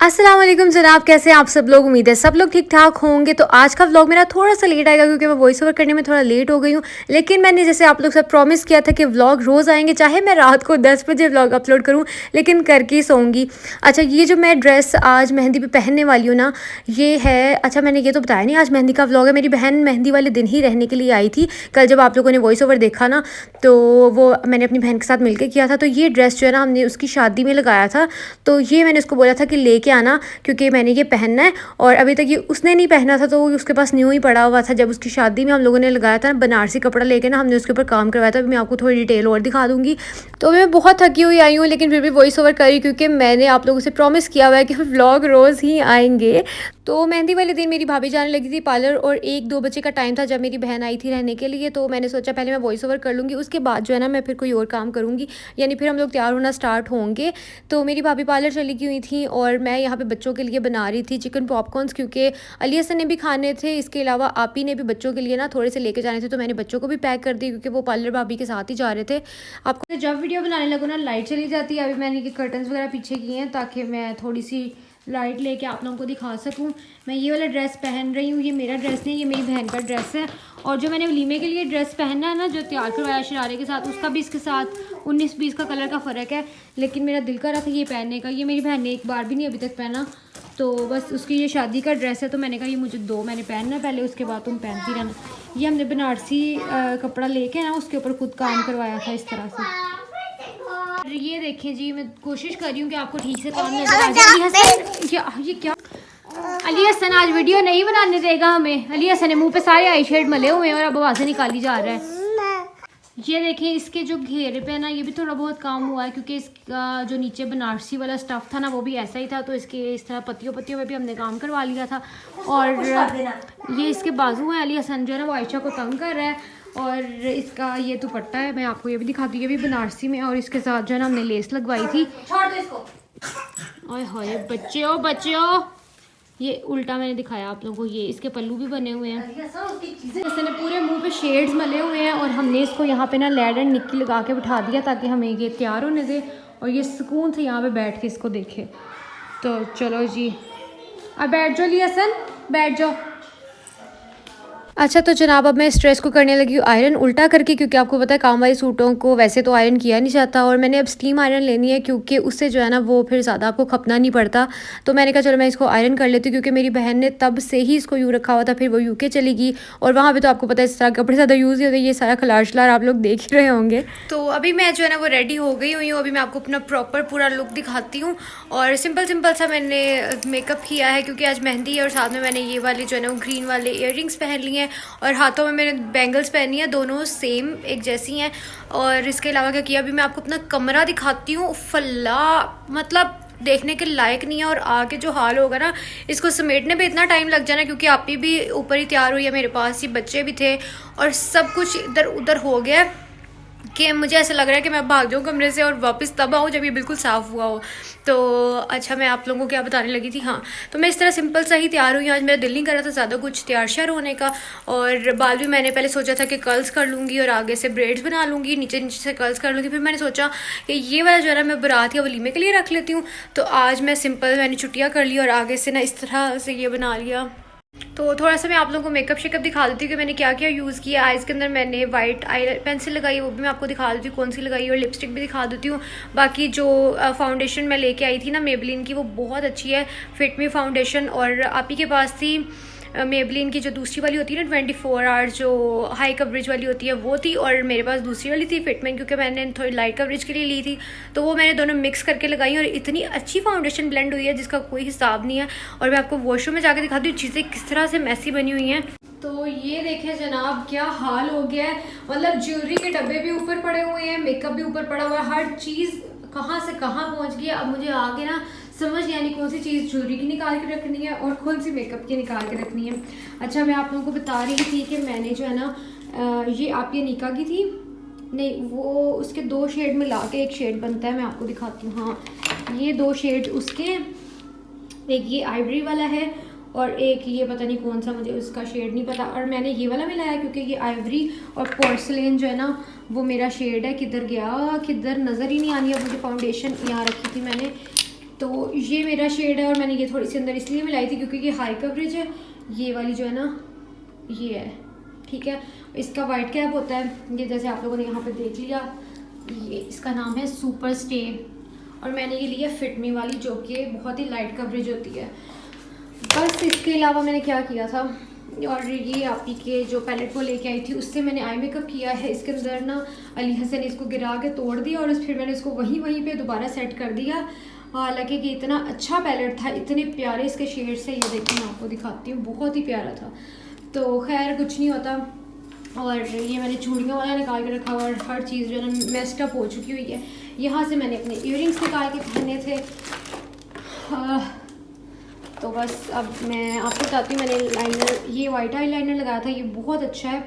अस्सलाम वालेकुम जनाब, कैसे हैं आप सब लोग। उम्मीद है सब लोग ठीक ठाक होंगे। तो आज का व्लॉग मेरा थोड़ा सा लेट आएगा क्योंकि मैं वॉइस ओवर करने में थोड़ा लेट हो गई हूँ। लेकिन मैंने जैसे आप लोग सब प्रॉमिस किया था कि व्लॉग रोज़ आएंगे, चाहे मैं रात को 10 बजे व्लॉग अपलोड करूँ लेकिन करके ही सोऊंगी। अच्छा, ये जो मैं ड्रेस आज मेहंदी पे पहनने वाली हूँ ना, ये है, अच्छा मैंने ये तो बताया नहीं, आज मेहंदी का व्लॉग है। मेरी बहन मेहंदी वाले दिन ही रहने के लिए आई थी। कल जब आप लोगों ने वॉइस ओवर देखा ना, तो वो मैंने अपनी बहन के साथ मिलकर किया था। तो ये ड्रेस जो है ना, हमने उसकी शादी में लगाया था। तो ये मैंने उसको बोला था कि लेके आना क्योंकि मैंने ये पहनना है। और अभी तक ये उसने नहीं पहना था, तो वो उसके पास न्यू ही पड़ा हुआ था। जब उसकी शादी में हम लोगों ने लगाया था बनारसी कपड़ा लेके ना, हमने उसके ऊपर काम करवाया था। मैं आपको थोड़ी डिटेल और दिखा दूँगी। तो मैं बहुत थकी हुई आई हूँ, लेकिन फिर भी वॉइस ओवर करी क्योंकि मैंने आप लोगों से प्रॉमिस किया हुआ है कि व्लॉग रोज़ ही आएंगे। तो मेहंदी वाले दिन मेरी भाभी जाने लगी थी पार्लर, और 1-2 बजे का टाइम था जब मेरी बहन आई थी रहने के लिए। तो मैंने सोचा पहले मैं वॉइस ओवर कर लूँगी, उसके बाद जो है ना मैं फिर कोई और काम करूँगी, यानी फिर हम लोग तैयार होना स्टार्ट होंगे। तो मेरी भाभी पार्लर चली गई हुई थी और मैं यहाँ पे बच्चों के लिए बना रही थी चिकन पॉपकॉर्न्स, क्योंकि अली हसन ने भी खाने थे। इसके अलावा आपी ने भी बच्चों के लिए ना थोड़े से लेके जाने थे, तो मैंने बच्चों को भी पैक कर दी क्योंकि वो पार्लर भाभी के साथ ही जा रहे थे। आपको जब वीडियो बनाने लगो ना लाइट चली जाती है। अभी मैंने ये कर्टन्स वगैरह पीछे किए हैं ताकि मैं थोड़ी सी लाइट लेके आप लोगों को दिखा सकूं। मैं ये वाला ड्रेस पहन रही हूँ, ये मेरा ड्रेस नहीं, ये मेरी बहन का ड्रेस है। और जो मैंने वलीमे के लिए ड्रेस पहनना है ना, जो तैयार करवाया शरारे के साथ, उसका भी इसके साथ 19-20 का कलर का फ़र्क है। लेकिन मेरा दिल कर रहा था ये पहनने का। ये मेरी बहन ने एक बार भी नहीं अभी तक पहना, तो बस उसकी ये शादी का ड्रेस है। तो मैंने कहा ये मुझे दो, मैंने पहनना है पहले, उसके बाद तुम पहनती रहना। ये हमने बनारसी कपड़ा लेके ना उसके ऊपर खुद काम करवाया था इस तरह से। ये देखें जी, मैं कोशिश कर रही हूँ कि आपको ठीक से काम नजर आ जाए। अली हसन, ये क्या, अली हसन आज वीडियो नहीं बनाने देगा हमें। अली हसन ने मुंह पे सारे आई शेड मले हुए हैं और अब आवाज़ें निकाली जा रहा है। ये देखें, इसके जो घेरे पे ना, ये भी थोड़ा बहुत काम हुआ है क्योंकि इसका जो नीचे बनारसी वाला स्टफ़ था ना, वो भी ऐसा ही था। तो इसके इस तरह पत्तियों में भी हमने काम करवा लिया था। और ये इसके बाजू हैं। अली हसन जो है ना, वो आयशा को तंग कर रहा है। और इसका ये दुपट्टा है, मैं आपको ये भी दिखाती हूँ, ये भी बनारसी में। और इसके साथ जो है ना हमने लेस लगवाई थी। छोड़ दो इसको। ओए होए बच्चों, ये उल्टा मैंने दिखाया आप लोगों को। ये इसके पल्लू भी बने हुए हैं। इसने पूरे मुंह पे शेड्स मले हुए हैं। और हमने इसको यहाँ पे ना लैड एंड निक्की लगा के बिठा दिया ताकि हमें ये तैयार होने दे और ये सुकून से यहाँ पे बैठ के इसको देखे। तो चलो जी, अब बैठ जाओ लिया हसन, बैठ जाओ। अच्छा तो जनाब, अब मैं इस ड्रेस को करने लगी हूँ आयरन उल्टा करके, क्योंकि आपको पता है काम वाले सूटों को वैसे तो आयरन किया नहीं जाता। और मैंने अब स्टीम आयरन लेनी है क्योंकि उससे जो है ना वो फिर ज़्यादा आपको खपना नहीं पड़ता। तो मैंने कहा चलो मैं इसको आयरन कर लेती हूँ, क्योंकि मेरी बहन ने तब से ही इसको यूँ रखा हुआ था। फिर वो यूके चली गई और वहाँ पर तो आपको पता है इस तरह कपड़े ज़्यादा यूज़ ही होते हैं। ये सारा खलार शलार आप लोग देख ही रहे होंगे। तो अभी मैं जो है ना वो रेडी हो गई हुई हूँ। अभी मैं आपको अपना प्रॉपर पूरा लुक दिखाती हूँ। और सिंपल सा मैंने मेकअप किया है क्योंकि आज मेहंदी है। और साथ में मैंने ये वाले जो है ना वो ग्रीन वाले ईयररिंग्स पहन लिए हैं और हाथों में मैंने बैंगल्स पहनी है, दोनों सेम एक जैसी हैं। और इसके अलावा क्या किया, अभी मैं आपको अपना कमरा दिखाती हूँ। फल्ला मतलब देखने के लायक नहीं है। और आगे जो हाल होगा ना, इसको समेटने पे इतना टाइम लग जाना, क्योंकि आप भी ऊपर ही तैयार हुई है, मेरे पास ही बच्चे भी थे और सब कुछ इधर उधर हो गया कि मुझे ऐसा लग रहा है कि मैं भाग जाऊँ कमरे से और वापस तब आऊँ जब ये बिल्कुल साफ़ हुआ हो। तो अच्छा, मैं आप लोगों को क्या बताने लगी थी, हाँ, तो मैं इस तरह सिंपल सा ही तैयार हुई। आज मेरा दिल नहीं कर रहा था ज़्यादा कुछ तैयार श्यार होने का। और बाल भी मैंने पहले सोचा था कि कर्ल्स कर लूँगी और आगे से ब्रेड्स बना लूँगी, नीचे से कर्ल्स कर लूँगी। फिर मैंने सोचा कि ये वाला जो है ना मैं बारात या वलीमे के लिए रख लेती हूँ। तो आज मैं सिंपल मैंने छुट्टियाँ कर ली और आगे से ना इस तरह से ये बना लिया। तो थोड़ा सा मैं आप लोगों को मेकअप शेकअप दिखा देती हूँ कि मैंने क्या क्या यूज़ किया। आइज़ के अंदर मैंने वाइट आई पेंसिल लगाई, वो भी मैं आपको दिखा देती हूँ कौन सी लगाई, और लिपस्टिक भी दिखा देती हूँ। बाकी जो फाउंडेशन मैं लेके आई थी ना मेबलिन की, वो बहुत अच्छी है, फिट मी फाउंडेशन। और आप ही के पास थी मेबलिन की जो दूसरी वाली होती है ना 24 आवर्स, जो हाई कवरेज वाली होती है, वो थी। और मेरे पास दूसरी वाली थी फिटमेंट, क्योंकि मैंने थोड़ी लाइट कवरेज के लिए ली थी। तो वो मैंने दोनों मिक्स करके लगाई और इतनी अच्छी फाउंडेशन ब्लेंड हुई है जिसका कोई हिसाब नहीं है। और मैं आपको वॉशरूम में जाकर दिखाती हूँ चीज़ें किस तरह से मैसी बनी हुई हैं। तो ये देखें जनाब, क्या हाल हो गया है। मतलब ज्वेलरी के डब्बे भी ऊपर पड़े हुए हैं, मेकअप भी ऊपर पड़ा हुआ है, हर चीज़ कहाँ से कहाँ पहुँच गई है। अब मुझे आगे ना समझ नहीं आनी कौन सी चीज़ ज्वेलरी की निकाल के रखनी है और कौन सी मेकअप की निकाल के रखनी है। अच्छा, मैं आप लोगों को बता रही थी कि मैंने जो है ना ये आप ये निका की थी, नहीं वो उसके 2 शेड मिला के एक शेड बनता है, मैं आपको दिखाती हूँ। हाँ, ये 2 शेड उसके, एक ये आइवरी वाला है और एक ये पता नहीं कौन सा, मुझे उसका शेड नहीं पता। और मैंने ये वाला मिलाया क्योंकि ये आइवरी और पोर्सलेन जो है ना वो मेरा शेड है। किधर गया, किधर नज़र ही नहीं आ रही है मुझे। फाउंडेशन यहाँ रखी थी मैंने, तो ये मेरा शेड है और मैंने ये थोड़ी सी अंदर इसलिए मिलाई थी क्योंकि ये हाई कवरेज है। ये वाली जो है ना ये है, ठीक है। इसका वाइट कैप होता है, ये जैसे आप लोगों ने यहाँ पे देख लिया, ये इसका नाम है सुपर स्टे। और मैंने ये लिया फिटमी वाली जो कि बहुत ही लाइट कवरेज होती है। बस इसके अलावा मैंने क्या किया था, और ये आपी के जो पैलेट वो लेके आई थी उससे मैंने आई मेकअप किया है। इसके अंदर ना अली हसन ने इसको गिरा के तोड़ दिया और फिर मैंने इसको वहीं पे दोबारा सेट कर दिया। हालांकि कि इतना अच्छा पैलेट था, इतने प्यारे इसके शेड से, ये देखिए मैं आपको दिखाती हूँ, बहुत ही प्यारा था। तो खैर कुछ नहीं होता। और ये मैंने चूड़ियों वाला निकाल के रखा हुआ और हर चीज़ जो है ना मेस्ड अप हो चुकी हुई है। यहाँ से मैंने अपने ईयरिंग्स निकाल के पहने थे। तो बस अब मैं आपको बताती हूँ, मैंने लाइनर, ये वाइट आई लाइनर लगाया था, ये बहुत अच्छा है,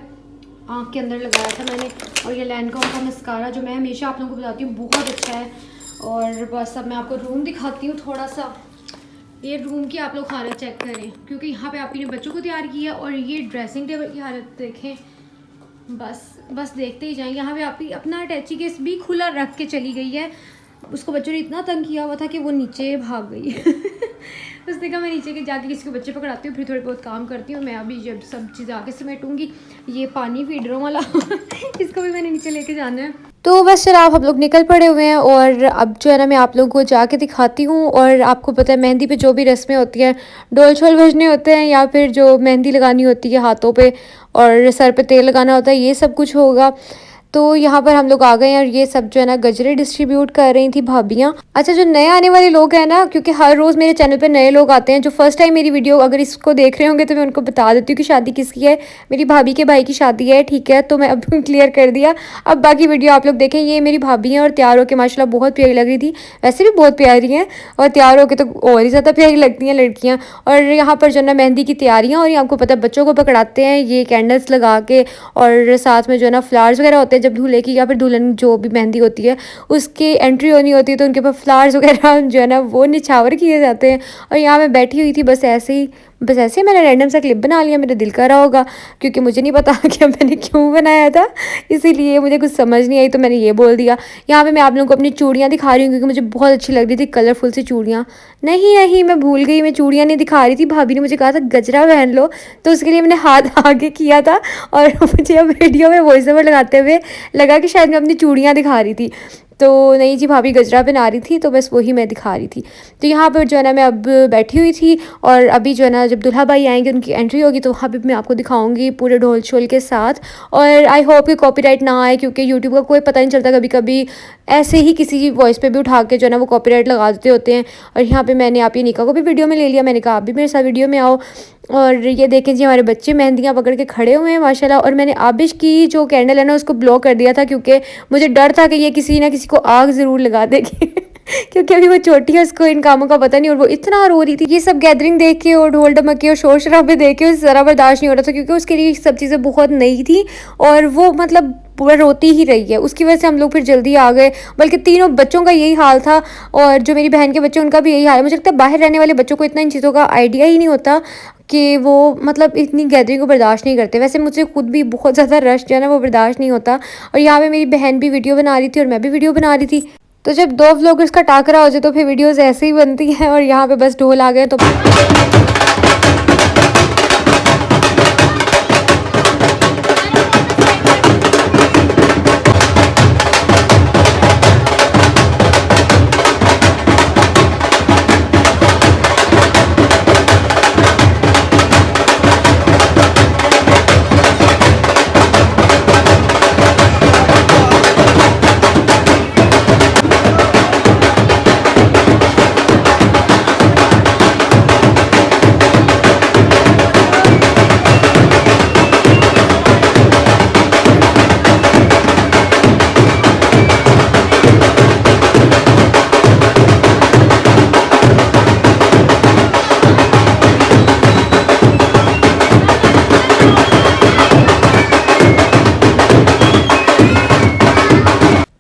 आँख के अंदर लगाया था मैंने। और ये लैनकॉम का मस्कारा जो मैं हमेशा आप लोगों को बताती हूँ बहुत अच्छा है। और बस अब मैं आपको रूम दिखाती हूँ थोड़ा सा। ये रूम की आप लोग हालत चेक करें, क्योंकि यहाँ पे आपने बच्चों को तैयार किया। और ये ड्रेसिंग टेबल की हालत देखें, बस देखते ही जाएंगे। यहाँ पे आप अपना अटैची केस भी खुला रख के चली गई है। उसको बच्चों ने इतना तंग किया हुआ था कि वो नीचे भाग गई। उसने कहा मैं नीचे के जाके किसी को बच्चे पकड़ाती हूँ, फिर थोड़े बहुत काम करती हूँ। मैं अभी जब सब चीज़ें आके समेटूँगी। ये पानी फीडरों वाला इसको भी मैंने नीचे लेके जाना है। तो बस चलो आप हम लोग निकल पड़े हुए हैं और अब जो है ना मैं आप लोगों को जाके दिखाती हूँ। और आपको पता है मेहंदी पे जो भी रस्में होती हैं, डोल छोल भजने होते हैं या फिर जो मेहंदी लगानी होती है हाथों पे और सर पे तेल लगाना होता है, ये सब कुछ होगा। तो यहाँ पर हम लोग आ गए हैं और ये सब जो है ना गजरे डिस्ट्रीब्यूट कर रही थी भाभियाँ। अच्छा, जो नए आने वाले लोग हैं ना, क्योंकि हर रोज़ मेरे चैनल पे नए लोग आते हैं, जो फर्स्ट टाइम मेरी वीडियो अगर इसको देख रहे होंगे तो मैं उनको बता देती हूँ कि शादी किसकी है। मेरी भाभी के भाई की शादी है, ठीक है, तो मैं अब क्लियर कर दिया। अब बाकी वीडियो आप लोग देखें। ये मेरी भाभी हैं और तैयार होकर माशाल्लाह बहुत प्यारी लग रही थी, वैसे भी बहुत प्यारी हैं और तैयार होकर तो और ही ज़्यादा प्यारी लगती हैं लड़कियाँ। और यहाँ पर जो है ना मेहंदी की तैयारियाँ, और आपको पता है बच्चों को पकड़ाते हैं ये कैंडल्स लगा के, और साथ में जो है ना फ्लावर्स वगैरह होते हैं। जब दूल्हे की या फिर दुल्हन जो भी मेहंदी होती है उसकी एंट्री होनी होती है तो उनके पास फ्लावर्स वगैरह जो है ना वो निछावर किए जाते हैं। और यहाँ मैं बैठी हुई थी बस ऐसे ही मैंने रैंडम सा क्लिप बना लिया, मेरे दिल कर रहा होगा, क्योंकि मुझे नहीं पता कि मैंने क्यों बनाया था, इसीलिए मुझे कुछ समझ नहीं आई तो मैंने ये बोल दिया। यहाँ पे मैं आप लोगों को अपनी चूड़ियाँ दिखा रही हूँ क्योंकि मुझे बहुत अच्छी लग रही थी कलरफुल सी चूड़ियाँ। नहीं मैं भूल गई, मैं चूड़ियाँ नहीं दिखा रही थी, भाभी ने मुझे कहा था गजरा पहन लो, तो उसके लिए मैंने हाथ आगे किया था और मुझे अब वीडियो में वॉइस ओवर लगाते हुए लगा कि शायद मैं अपनी चूड़ियाँ दिखा रही थी। तो नहीं जी, भाभी गजरा पहना रही थी, तो बस वही मैं दिखा रही थी। तो यहाँ पर जो है ना मैं अब बैठी हुई थी और अभी जो है ना जब दुल्हा भाई आएंगे उनकी एंट्री होगी तो वहाँ पे मैं आपको दिखाऊंगी पूरे ढोल छोल के साथ। और आई होप कि कॉपीराइट ना आए, क्योंकि यूट्यूब का कोई पता नहीं चलता, कभी कभी ऐसे ही किसी वॉइस पे भी उठा के जो है ना वो कॉपीराइट लगा देते होते हैं। और यहाँ पे मैंने आप ये निका को भी वीडियो में ले लिया, मैंने कहा आप भी मेरे साथ वीडियो में आओ। और ये देखें जी हमारे बच्चे मेहंदियाँ पकड़ के खड़े हुए हैं माशाल्लाह। और मैंने आबिश की जो कैंडल है ना उसको ब्लॉक कर दिया था, क्योंकि मुझे डर था कि ये किसी ना किसी को आग ज़रूर लगा देगी क्योंकि अभी वो छोटी है, उसको इन कामों का पता नहीं, और वो इतना रो रही थी। ये सब गैदरिंग देख के और ढोल ढमके और शोर शराबे देख के उसे ज़रा बर्दाश्त नहीं हो रहा था, क्योंकि उसके लिए सब चीज़ें बहुत नई थी और वो मतलब पूरा रोती ही रही है। उसकी वजह से हम लोग फिर जल्दी आ गए, बल्कि तीनों बच्चों का यही हाल था और जो मेरी बहन के बच्चे उनका भी यही हाल है। मुझे लगता है बाहर रहने वाले बच्चों को इतना इन चीज़ों का आइडिया ही नहीं होता कि वो मतलब इतनी गैदरिंग को बर्दाश्त नहीं करते। वैसे मुझे खुद भी बहुत ज़्यादा रश जो है ना वो बर्दाश्त नहीं होता। और यहाँ पे मेरी बहन भी वीडियो बना रही थी और मैं भी वीडियो बना रही थी, तो जब दो व्लॉगर्स का टाकरा हो जाए तो फिर वीडियोज़ ऐसे ही बनती हैं। और यहाँ पे बस ढोल आ गए तो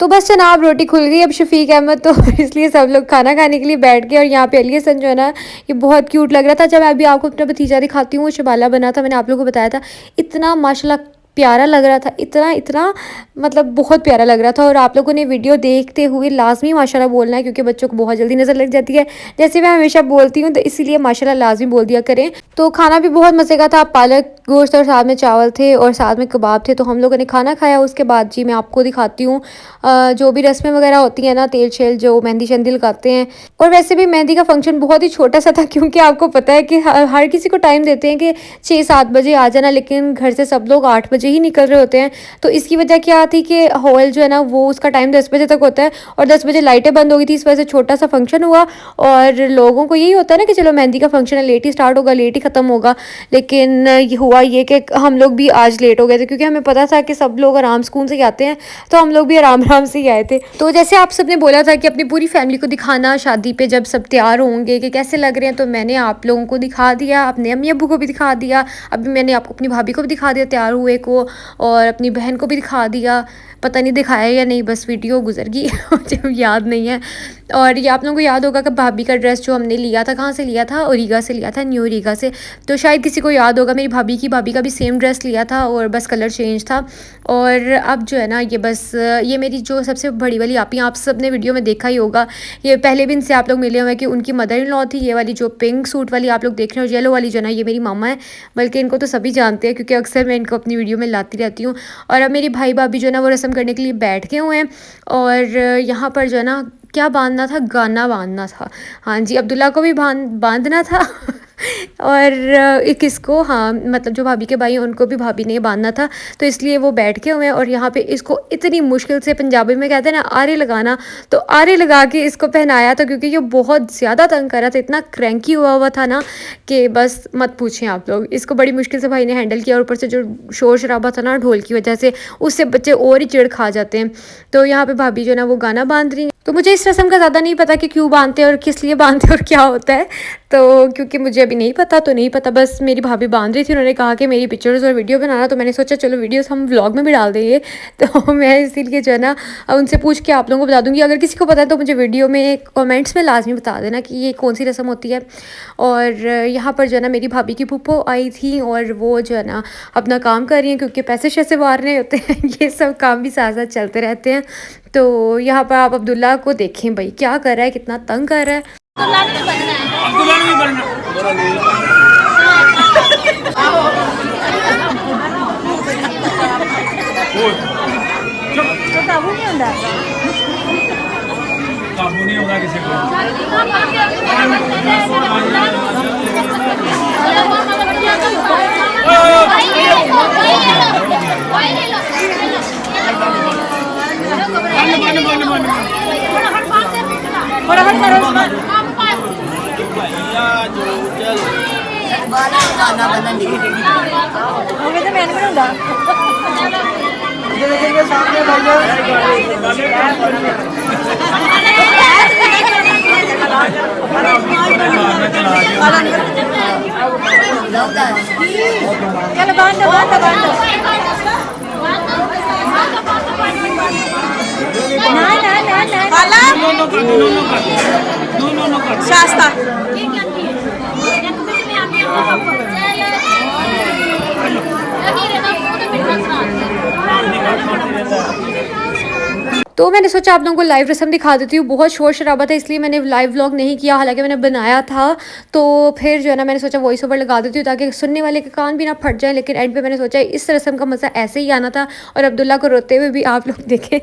बस जनाब रोटी खुल गई अब शफीक अहमद, तो इसलिए सब लोग खाना खाने के लिए बैठ गए। और यहाँ पे अली हसन जो है ना ये बहुत क्यूट लग रहा था। जब मैं अभी आपको अपना भतीजा दिखाती हूँ, वो शबाला बना था, मैंने आप लोगों को बताया था, इतना माशाल्लाह प्यारा लग रहा था, इतना इतना मतलब बहुत प्यारा लग रहा था। और आप लोगों ने वीडियो देखते हुए लाजमी माशाल्लाह बोलना है, क्योंकि बच्चों को बहुत जल्दी नज़र लग जाती है, जैसे मैं हमेशा बोलती हूँ, तो इसीलिए माशाल्लाह लाजमी बोल दिया करें। तो खाना भी बहुत मज़े का था, पालक गोश्त और साथ में चावल थे और साथ में कबाब थे। तो हम लोगों ने खाना खाया, उसके बाद जी मैं आपको दिखाती हूँ जो भी रस्में वगैरह होती हैं ना, तेल शेल जो मेहंदी शहंदी लगाते हैं। और वैसे भी मेहंदी का फंक्शन बहुत ही छोटा सा था, क्योंकि आपको पता है कि हर किसी को टाइम देते हैं कि 6-7 बजे आ जाना, लेकिन घर से सब लोग 8 बजे ही निकल रहे होते हैं। तो इसकी वजह क्या थी कि हॉल जो है ना वो उसका टाइम 10 बजे तक होता है और 10 बजे लाइटें बंद हो गई थी, इस वजह से छोटा सा फंक्शन हुआ। और लोगों को यही होता है ना कि चलो मेहंदी का फंक्शन है, लेट ही स्टार्ट होगा, लेट ही ख़त्म होगा। लेकिन हुआ ये कि हम लोग भी आज लेट हो गए थे, क्योंकि हमें पता था कि सब लोग आराम सुकून से आते हैं, तो हम लोग भी आराम आराम से ही आए थे। तो जैसे आप सबने बोला था कि अपनी पूरी फैमिली को दिखाना शादी पे जब सब तैयार होंगे कि कैसे लग रहे हैं, तो मैंने आप लोगों को दिखा दिया, अपने अम्मी अब्बू को भी दिखा दिया, अभी मैंने आपको अपनी भाभी को भी दिखा दिया तैयार हुए को, और अपनी बहन को भी दिखा दिया। पता नहीं दिखाया या नहीं, बस वीडियो गुजर गई मुझे याद नहीं है। और ये आप लोगों को याद होगा कि भाभी का ड्रेस जो हमने लिया था, कहाँ से लिया था, ओरिगा से लिया था, न्यू ओरिगा से। तो शायद किसी को याद होगा, मेरी भाभी का भी सेम ड्रेस लिया था और बस कलर चेंज था। और अब जो है ना ये बस ये मेरी जो सबसे बड़ी वाली आपी, आप सब ने वीडियो में देखा ही होगा, ये पहले भी इनसे आप लोग मिले हुए हैं कि उनकी मदर इन लॉ थी। ये वाली जो पिंक सूट वाली आप लोग देख रहे हो, येलो वाली जो ना, ये मेरी मामा है। बल्कि इनको तो सभी जानते हैं, क्योंकि अक्सर मैं इनको अपनी वीडियो में लाती रहती हूँ। और अब मेरी भाई भाभी जो है ना वो रस्म करने के लिए बैठ गए हुए हैं। और यहाँ पर जो है ना क्या बांधना था, गाना बांधना था। हाँ जी, अब्दुल्ला को भी बांधना था और किसको, हाँ मतलब जो भाभी के भाई हैं उनको भी भाभी ने बांधना था। तो इसलिए वो बैठ के हुए हैं और यहाँ पे इसको इतनी मुश्किल से, पंजाबी में कहते हैं ना आरे लगाना, तो आरे लगा के इसको पहनाया था, क्योंकि ये बहुत ज़्यादा तंग कर रहा था, इतना क्रैंकी हुआ था ना कि बस मत पूछें आप लोग। इसको बड़ी मुश्किल से भाई ने हैंडल किया, और ऊपर से जो शोर शराबा था ना ढोल की वजह से, उससे बच्चे और ही चिढ़ खा जाते हैं। तो यहाँ पे भाभी जो है ना वो गाना बांध रही हैं। तो मुझे इस रस्म का ज़्यादा नहीं पता कि क्यों बांधते हैं और किस लिए बांधते हैं और क्या होता है, तो क्योंकि मुझे अभी नहीं पता, तो नहीं पता, बस मेरी भाभी बांध रही थी। उन्होंने कहा कि मेरी पिक्चर्स और वीडियो बनाना, तो मैंने सोचा चलो वीडियोस हम व्लॉग में भी डाल देंगे। तो मैं इसीलिए जो है ना उनसे पूछ के आप लोगों को बता दूंगी। अगर किसी को पता है तो मुझे वीडियो में कमेंट्स में लाजमी बता देना कि ये कौन सी रस्म होती है। और यहाँ पर जो है ना मेरी भाभी की फूफो आई थी, और वो जो है ना अपना काम कर रही हैं, क्योंकि पैसे शैसे मारने होते हैं ये सब काम भी साथ साथ चलते रहते हैं। तो यहाँ पर आप अब्दुल्ला को देखें भाई क्या कर रहा है, कितना तंग कर रहा है। काबू नहीं होगा किसी को। शास्ता तो मैंने सोचा आप लोगों को लाइव रस्म दिखा देती हूँ। बहुत शोर शराबा था इसलिए मैंने लाइव व्लॉग नहीं किया, हालांकि मैंने बनाया था। तो फिर जो है ना मैंने सोचा वॉइस ओवर लगा देती हूँ ताकि सुनने वाले के कान भी ना फट जाए। लेकिन एंड पे मैंने सोचा इस रस्म का मज़ा ऐसे ही आना था। और अब्दुल्ला को रोते हुए भी आप लोग देखें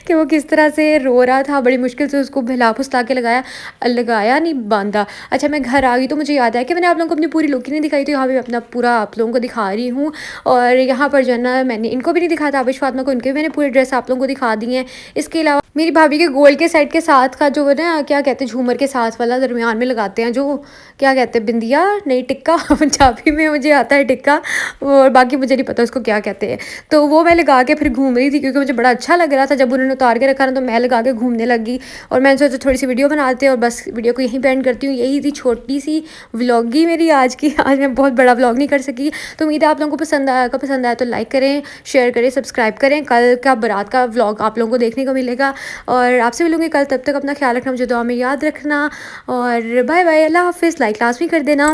कि वो किस तरह से रो रहा था, बड़ी मुश्किल से उसको बहला फुसला के लगाया नहीं बांधा। अच्छा मैं घर आ गई तो मुझे याद आया कि मैंने आप लोगों को अपनी पूरी लुक ही नहीं दिखाई, तो यहाँ पर अपना पूरा आप लोगों को दिखा रही हूँ। और यहाँ पर जो है ना मैंने इनको भी नहीं दिखाया था, आबिश फातिमा को, इनके भी मैंने पूरे ड्रेस आप लोगों को दिखा दी हैं। इसके अलावा मेरी भाभी के गोल के साइड के साथ का जो है ना क्या कहते हैं, झूमर के साथ वाला दरमियान में लगाते हैं, जो क्या कहते हैं, बिंदिया नहीं टिक्का पंजाबी में मुझे आता है टिक्का, और बाकी मुझे नहीं पता उसको क्या कहते हैं। तो वो मैं लगा के फिर घूम रही थी क्योंकि मुझे बड़ा अच्छा लग रहा था। जब उन्होंने उतार के रखा ना तो मैं लगा के घूमने लगी, और मैंने सोचा थोड़ी सी वीडियो बनाते हैं। और बस वीडियो को यहीं पे एंड करती हूँ। यही थी छोटी सी व्लॉगी मेरी आज की। आज मैं बहुत बड़ा व्लॉग नहीं कर सकी, तो उम्मीद है आप लोगों को पसंद आया तो लाइक करें, शेयर करें, सब्सक्राइब करें। कल का बारात का व्लॉग आप लोगों को देखने को मिलेगा, और आपसे मिलूंगी कल। तब तक अपना ख्याल रखना, मुझे दुआ में याद रखना, और बाय बाय, अल्लाह हाफिज़। लाइक लाजमी कर देना।